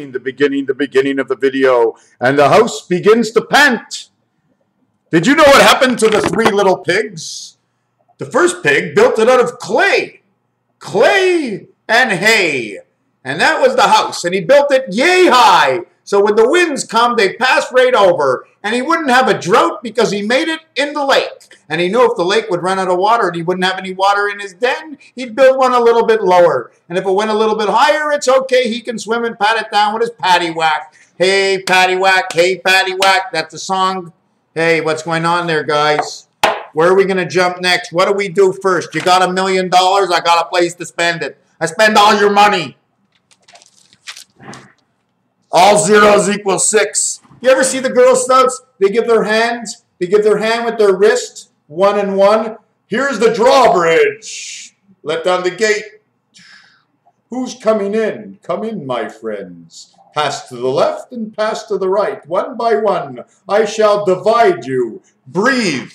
the beginning of the video, and the house begins to pant. Did you know what happened to the three little pigs? The first pig built it out of clay and hay, and that was the house, and he built it yay high, so when the winds come, they pass right over, and he wouldn't have a drought because he made it in the lake, and he knew if the lake would run out of water and he wouldn't have any water in his den, he'd build one a little bit lower, and if it went a little bit higher, it's okay, he can swim and pat it down with his paddywhack. Hey, paddywhack, hey, paddywhack, that's the song. Hey, what's going on there, guys? Where are we going to jump next? What do we do first? You got $1 million? I got a place to spend it. I spend all your money. All zeros equal 6. You ever see the Girl Scouts? They give their hands. They give their hand with their wrist. 1 and 1. Here's the drawbridge. Let down the gate. Who's coming in? Come in, my friends. Pass to the left and pass to the right. One by one, I shall divide you. Breathe.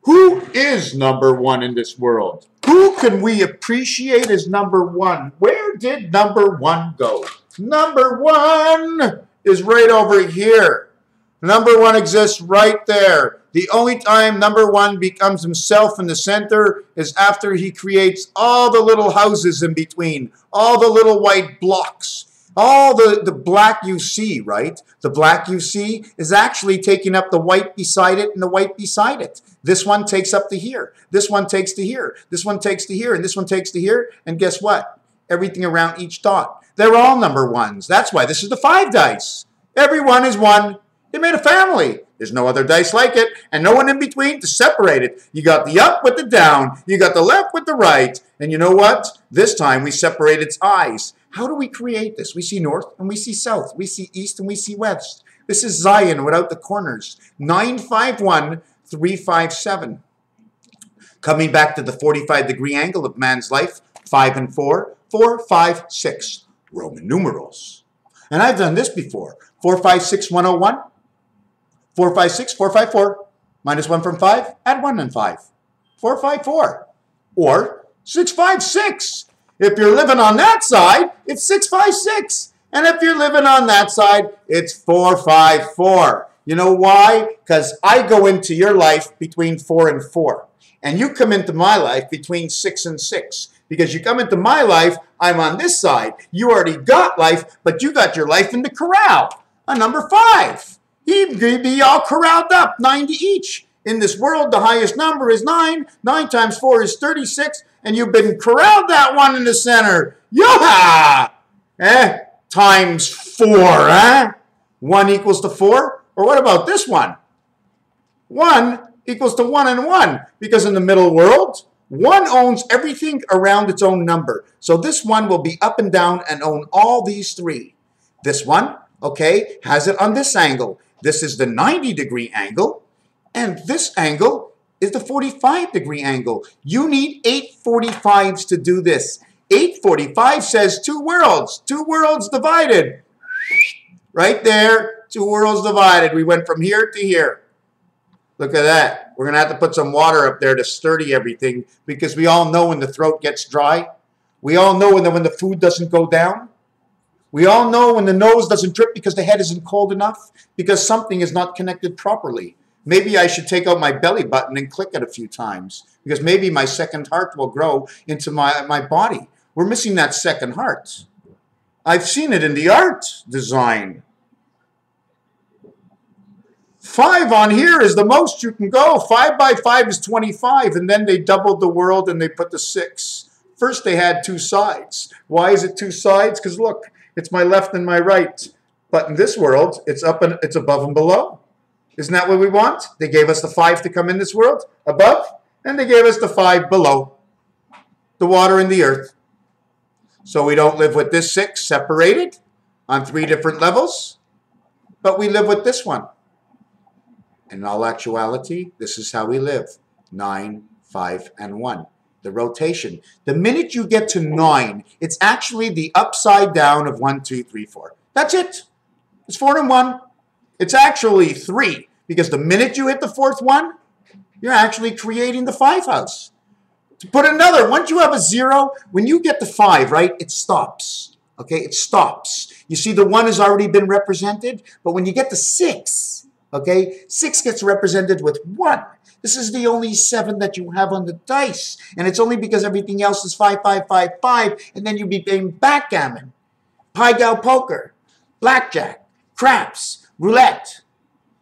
Who is number 1 in this world? Who can we appreciate as number 1? Where did number 1 go? Number 1 is right over here. Number 1 exists right there. The only time number 1 becomes himself in the center is after he creates all the little houses in between, all the little white blocks. All the black you see, right? The black you see is actually taking up the white beside it and the white beside it. This one takes up to here. This one takes to here. This one takes to here. And this one takes to here. And guess what? Everything around each dot. They're all number 1s. That's why this is the 5 dice. Every one is 1. They made a family. There's no other dice like it. And no one in between to separate it. You got the up with the down. You got the left with the right. And you know what? This time we separate its eyes. How do we create this? We see north and we see south. We see east and we see west. This is Zion without the corners. 951, 357. Coming back to the 45-degree angle of man's life. 5 and 4. 4, 5, 6. Roman numerals. And I've done this before. 4, 5, 6, 101. 4, 5, 6, 4, 5, 4. Minus 1 from 5. Add 1 and 5. 4, 5, 4. Or 6, 5, 6. If you're living on that side, it's 6, 5, 6. And if you're living on that side, it's 4, 5, 4. You know why? Because I go into your life between 4 and 4. And you come into my life between 6 and 6. Because you come into my life, I'm on this side. You already got life, but you got your life in the corral. A number 5. He'd be all corralled up, 90 each. In this world, the highest number is 9. 9 times 4 is 36. And you've been corralled that one in the center. Yaha! Times 4, 1 equals to 4? Or what about this one? 1 equals to 1 and 1. Because in the middle world, 1 owns everything around its own number. So this one will be up and down and own all these 3. This one, okay, has it on this angle. This is the 90-degree angle. And this angle is the 45-degree angle. You need 8 45s to do this. 8 45 says 2 worlds. 2 worlds divided. Right there, 2 worlds divided. We went from here to here. Look at that. We're going to have to put some water up there to sturdy everything because we all know when the throat gets dry. We all know when the food doesn't go down. We all know when the nose doesn't drip because the head isn't cold enough because something is not connected properly. Maybe I should take out my belly button and click it a few times because maybe my second heart will grow into my body. We're missing that second heart. I've seen it in the art design. 5 on here is the most you can go. 5 by 5 is 25, and then they doubled the world and they put the 6. First they had 2 sides. Why is it 2 sides? Because look, it's my left and my right. But in this world, it's up and it's above and below. Isn't that what we want? They gave us the 5 to come in this world, above, and they gave us the 5 below, the water and the earth. So we don't live with this 6 separated on 3 different levels, but we live with this one. In all actuality, this is how we live, 9, 5, and 1. The rotation. The minute you get to 9, it's actually the upside down of 1, 2, 3, 4. That's it. It's 4 and 1. It's actually 3, because the minute you hit the 4th one, you're actually creating the 5 house. To put another, once you have a 0, when you get to 5, right, it stops. Okay, it stops. You see, the 1 has already been represented, but when you get to 6, okay, 6 gets represented with 1. This is the only 7 that you have on the dice, and it's only because everything else is 5, 5, 5, 5, and then you'd be playing backgammon, pai-gow poker, blackjack, craps, roulette,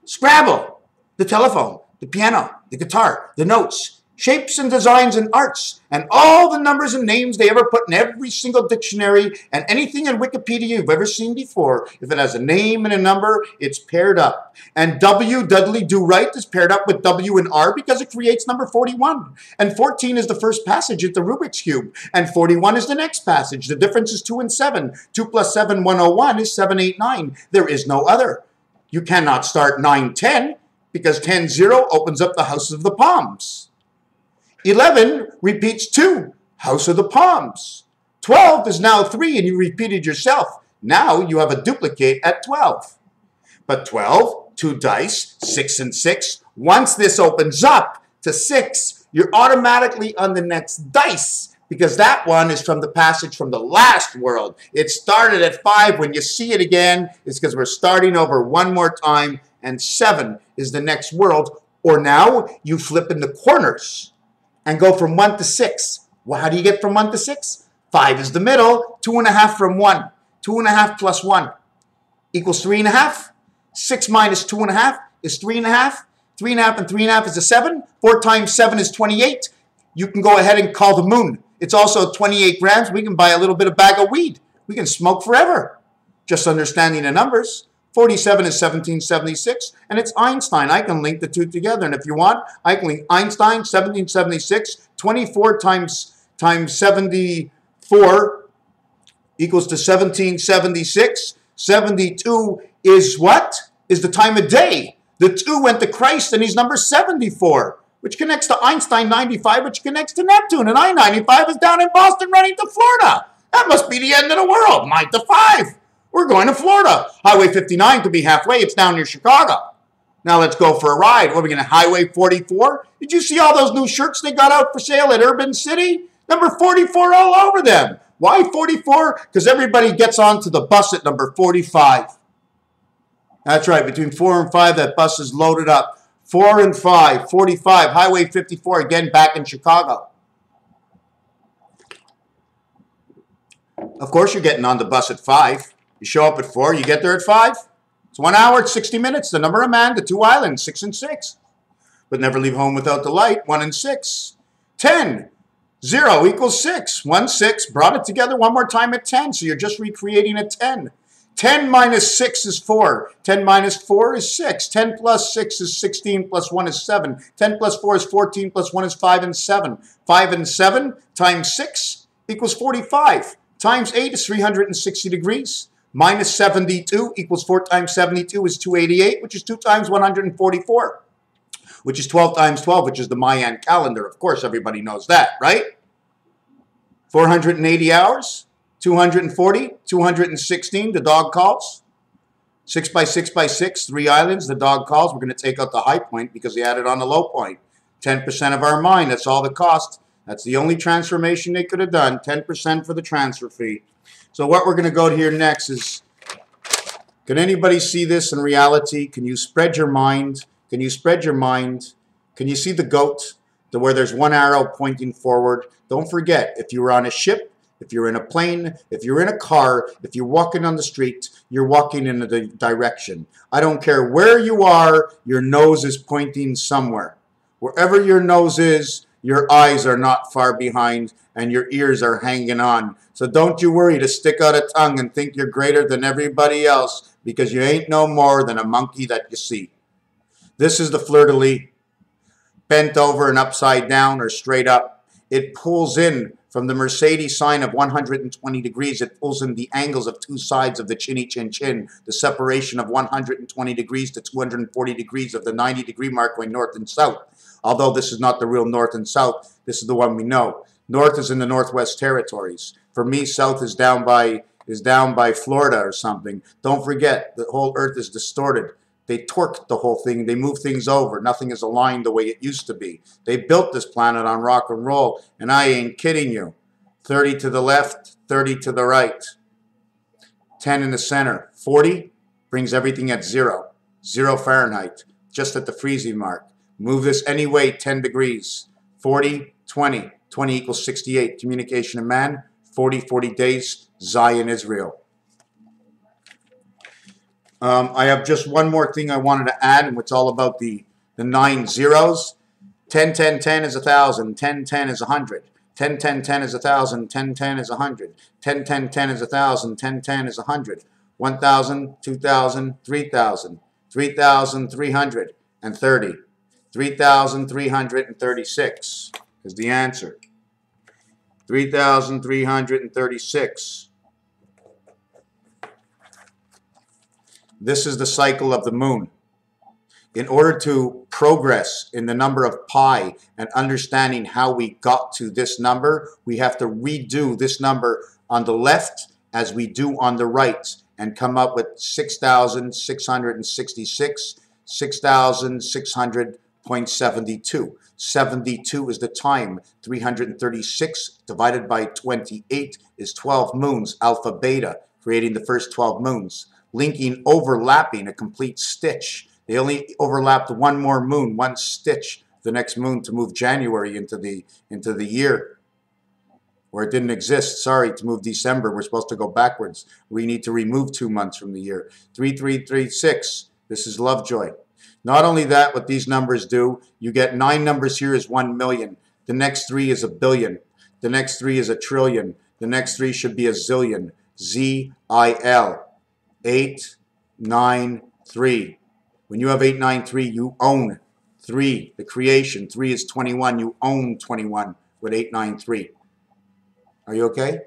Scrabble, the telephone, the piano, the guitar, the notes, shapes and designs and arts, and all the numbers and names they ever put in every single dictionary and anything in Wikipedia you've ever seen before. If it has a name and a number, it's paired up. And W, Dudley Do Right, is paired up with W and R because it creates number 41. And 14 is the first passage at the Rubik's Cube. And 41 is the next passage. The difference is 2 and 7. 2 plus 7, 101 is 7, 8, 9. There is no other. You cannot start 9, 10 because 10, 0 opens up the House of the Palms. 11 repeats 2, House of the Palms. 12 is now 3, and you repeated yourself. Now you have a duplicate at 12. But 12, 2 dice, 6 and 6. Once this opens up to 6, you're automatically on the next dice because that one is from the passage from the last world. It started at 5. When you see it again, it's because we're starting over one more time, and 7 is the next world. Or now you flip in the corners and go from 1 to 6. Well, how do you get from 1 to 6? 5 is the middle. 2.5 from 1. 2.5 plus 1 equals 3.5. 6 minus 2.5 is 3.5. 3.5 and 3.5 is a 7. 4 times 7 is 28. You can go ahead and call the moon. It's also 28 grams. We can buy a little bit of bag of weed. We can smoke forever. Just understanding the numbers. 47 is 1776, and it's Einstein. I can link the two together, and if you want, I can link Einstein, 1776, 24 times 74 equals to 1776. 72 is what? Is the time of day. The 2 went to Christ, and he's number 74, which connects to Einstein 95, which connects to Neptune, and I-95 is down in Boston running to Florida. That must be the end of the world, 9 to 5. We're going to Florida. Highway 59 could be halfway. It's down near Chicago. Now let's go for a ride. What are we going to, Highway 44? Did you see all those new shirts they got out for sale at Urban City? Number 44 all over them. Why 44? Because everybody gets onto the bus at number 45. That's right. Between 4 and 5, that bus is loaded up. 4 and 5, 45. Highway 54, again, back in Chicago. Of course, you're getting on the bus at 5. You show up at 4, you get there at 5. It's 1 hour, it's 60 minutes. The number of man, the 2 islands, 6 and 6. But never leave home without the light, 1 and 6. 10, 0 equals 6. 1, 6, brought it together one more time at 10, so you're just recreating a 10. 10 minus 6 is 4. 10 minus 4 is 6. 10 plus 6 is 16 plus 1 is 7. 10 plus 4 is 14 plus 1 is 5 and 7. 5 and 7 times 6 equals 45. Times 8 is 360 degrees. Minus 72 equals 4 times 72 is 288, which is 2 times 144, which is 12 times 12, which is the Mayan calendar. Of course, everybody knows that, right? 480 hours, 240, 216, the dog calls. 6 by 6 by 6, 3 islands, the dog calls. We're going to take out the high point because he had it on the low point. 10% of our mind, that's all the cost. That's the only transformation they could have done, 10% for the transfer fee. So what we're going to go to here next is, can anybody see this in reality? Can you spread your mind? Can you spread your mind? Can you see the goat, where there's one arrow pointing forward? Don't forget, if you were on a ship, if you're in a plane, if you're in a car, if you're walking on the street, you're walking in a direction. I don't care where you are, your nose is pointing somewhere. Wherever your nose is, your eyes are not far behind and your ears are hanging on. So don't you worry to stick out a tongue and think you're greater than everybody else, because you ain't no more than a monkey that you see. This is the fleur-de-lis, bent over and upside down or straight up. It pulls in from the Mercedes sign of 120 degrees. It pulls in the angles of 2 sides of the chinny chin chin, the separation of 120 degrees to 240 degrees of the 90-degree mark going north and south. Although this is not the real north and south, this is the one we know. North is in the Northwest Territories. For me, south is down by Florida or something. Don't forget, the whole earth is distorted. They torque the whole thing. They move things over. Nothing is aligned the way it used to be. They built this planet on rock and roll, and I ain't kidding you. 30 to the left, 30 to the right. 10 in the center. 40 brings everything at 0. 0 Fahrenheit, just at the freezing mark. Move this any way, 10 degrees. 40, 20. 20 equals 68. Communication of man. 40, 40 days. Zion, Israel. I have just one more thing I wanted to add, and it's all about the 9 zeros. 10, 10, 10 is 1,000. 10, 10 is 100. 10, 10, 10 is 1,000. 10, 10 is 100. 10, 10, 10 is 1,000. 10, 10 is 100. 1,000, 2,000, 3,000. 3,330. 3,336 is the answer. 3,336. This is the cycle of the moon. In order to progress in the number of pi and understanding how we got to this number, we have to redo this number on the left as we do on the right and come up with 6,666, 6,600.72. 72 is the time. 336 divided by 28 is 12 moons, alpha, beta, creating the first 12 moons. Linking, overlapping, a complete stitch. They only overlapped one more moon, one stitch, the next moon to move January into the year. Or it didn't exist, sorry, to move December. We're supposed to go backwards. We need to remove 2 months from the year. 3336, this is Lovejoy. Not only that, what these numbers do, you get 9 numbers here is 1 million. The next 3 is a billion. The next 3 is a trillion. The next 3 should be a zillion. Z-I-L. 893. When you have 893, you own 3, the creation. 3 is 21. You own 21 with 893. Are you okay?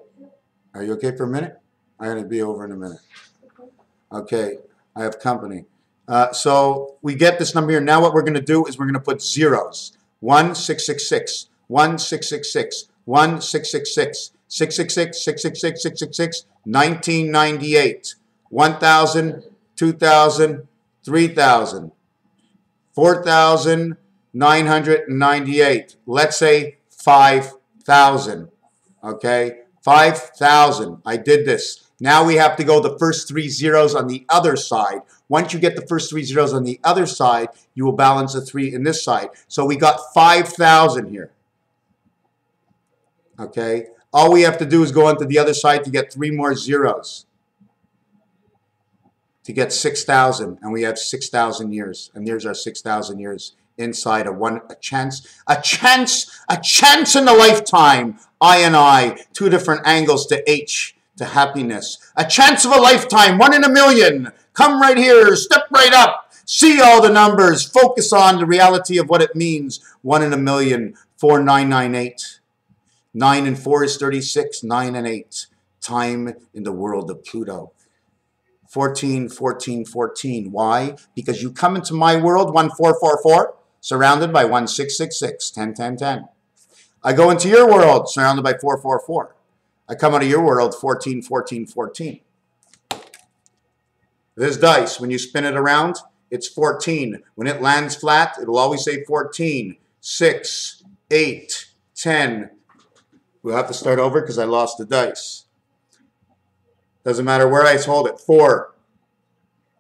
Are you okay for a minute? I'm going to be over in a minute. Okay, I have company. So we get this number here. Now what we're going to do is we're going to put zeros. 1666, 1666, 1666, 666, 666, 666, 1998. 1,000, 2,000, 3,000, 4,998. Let's say 5,000. Okay, 5,000. I did this. Now we have to go the first 3 zeros on the other side. Once you get the first 3 zeros on the other side, you will balance a 3 in this side. So we got 5,000 here. Okay, all we have to do is go onto the other side to get 3 more zeros. To get 6,000, and we have 6,000 years, and there's our 6,000 years inside a chance in a lifetime. I, 2 different angles to H, to happiness. A chance of a lifetime, 1 in a million. Come right here, step right up, see all the numbers, focus on the reality of what it means. 1 in a million, 4998. 9 and 4 is 36, 9 and 8. Time in the world of Pluto. 14, 14, 14. Why? Because you come into my world, 1444, surrounded by 1666, 10, 10, 10. I go into your world, surrounded by 444. I come out of your world, 14, 14, 14. This dice, when you spin it around, it's 14. When it lands flat, it'll always say 14, 6, 8, 10. We'll have to start over because I lost the dice. Doesn't matter where I hold it. 4,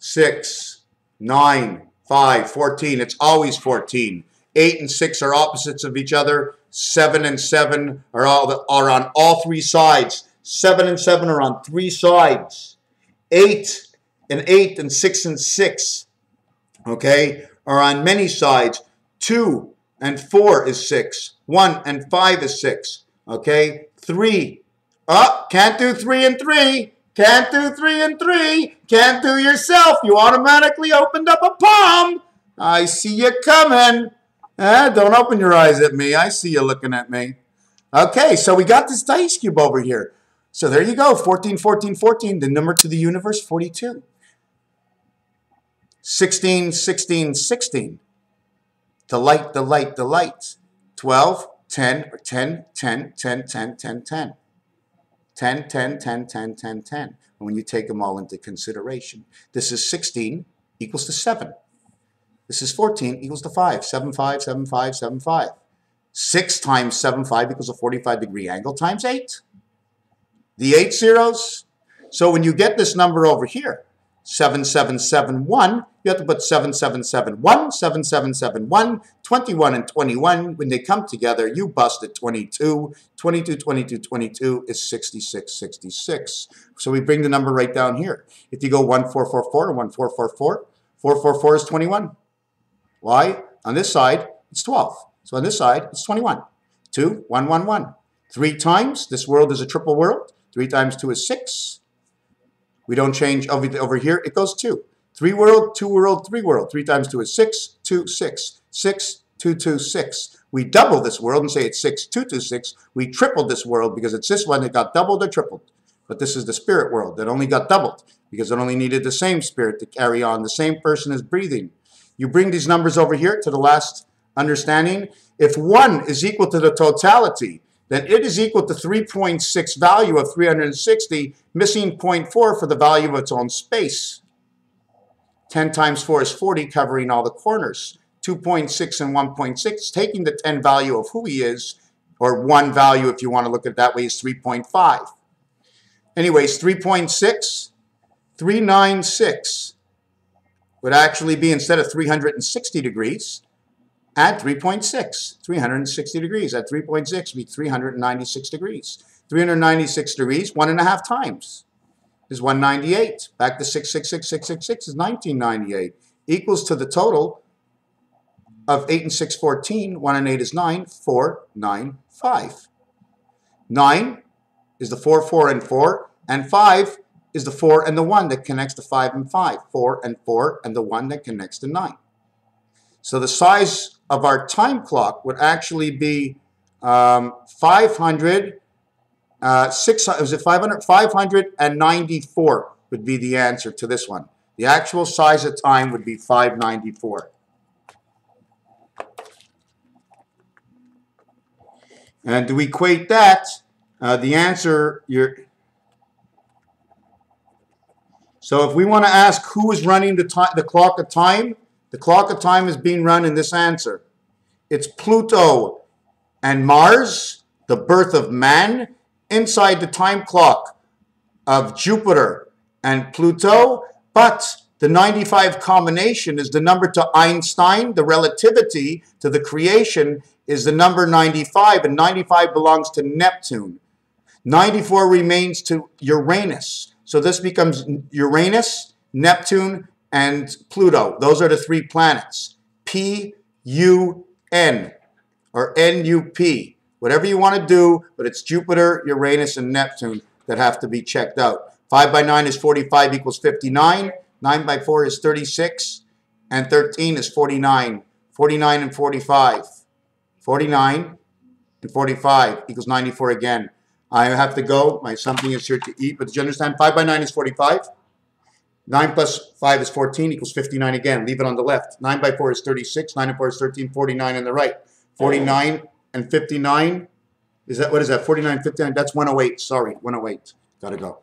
6, 9, 5, 14. It's always 14. 8 and 6 are opposites of each other. 7 and 7 are on all 3 sides. 7 and 7 are on 3 sides. 8 and 6 and 6, okay, are on many sides. 2 and 4 is 6. 1 and 5 is 6. Okay, 3. Oh, can't do 3 and 3. Can't do 3 and 3. Can't do yourself. You automatically opened up a palm. I see you coming. Don't open your eyes at me. I see you looking at me. Okay, so we got this dice cube over here. So there you go. 14, 14, 14. The number to the universe, 42. 16, 16, 16. The light, the light, the light. 12, 10, or 10, 10, 10, 10, 10, 10. 10, 10, 10, 10, 10, 10. And when you take them all into consideration, this is 16 equals to 7. This is 14 equals to 5. 7, 5, 7, 5, 7, 5. 6 times 7, 5 equals a 45-degree angle times 8. The 8 zeros, So when you get this number over here, 7771, you have to put 7771, 7771, 21 and 21. When they come together, you busted 22. 22, 22, 22 is 66, 66. So we bring the number right down here. If you go 1444 and 1444, 444 is 21. Why? On this side, it's 12. So on this side, it's 21. 2, 1, 1, 1. 3 times, this world is a triple world. 3 times 2 is 6. We don't change over here. It goes 2. 3 world, 2 world, 3 world. 3 times 2 is 6, 2, 6. 6, 2, 2, 6. We double this world and say it's 6, 2, 2, 6. We tripled this world because it's this one that got doubled or tripled. But this is the spirit world that only got doubled because it only needed the same spirit to carry on. The same person is breathing. You bring these numbers over here to the last understanding. If 1 is equal to the totality, then it is equal to 3.6 value of 360, missing 0.4 for the value of its own space. 10 times 4 is 40, covering all the corners. 2.6 and 1.6, taking the 10 value of who he is, or 1 value if you want to look at it that way, is 3.5. Anyways, 3.6, 396 would actually be, instead of 360 degrees, add 3.6, 360 degrees. At 3.6 would be 396 degrees. 396 degrees, 1.5 times is 198. Back to 666 is 1998. Equals to the total of 8 and 6, 14. 1 and 8 is 9, 4, 9, 5. 9 is the 4, 4, and 4. And 5 is the 4 and the 1 that connects to 5 and 5. 4 and 4 and the 1 that connects to 9. So the size of our time clock would actually be 594 would be the answer to this one. The actual size of time would be 594. And to equate that, the answer, so if we want to ask who is running the clock of time, the clock of time is being run in this answer. It's Pluto and Mars, the birth of man, inside the time clock of Jupiter and Pluto, but the 95 combination is the number to Einstein. The relativity to the creation is the number 95, and 95 belongs to Neptune. 94 remains to Uranus. So this becomes Uranus, Neptune, and Pluto. Those are the 3 planets. P-U-N, or N-U-P. Whatever you want to do, but it's Jupiter, Uranus, and Neptune that have to be checked out. 5 by 9 is 45 equals 59. 9 by 4 is 36. And 13 is 49. 49 and 45. 49 and 45 equals 94 again. I have to go. My something is here to eat. But did you understand? 5 by 9 is 45. 9 plus 5 is 14 equals 59 again. Leave it on the left. 9 by 4 is 36. 9 and 4 is 13. 49 on the right. 49 and 59. Is that, what is that? 49, 59. That's 108. Sorry, 108. Gotta go.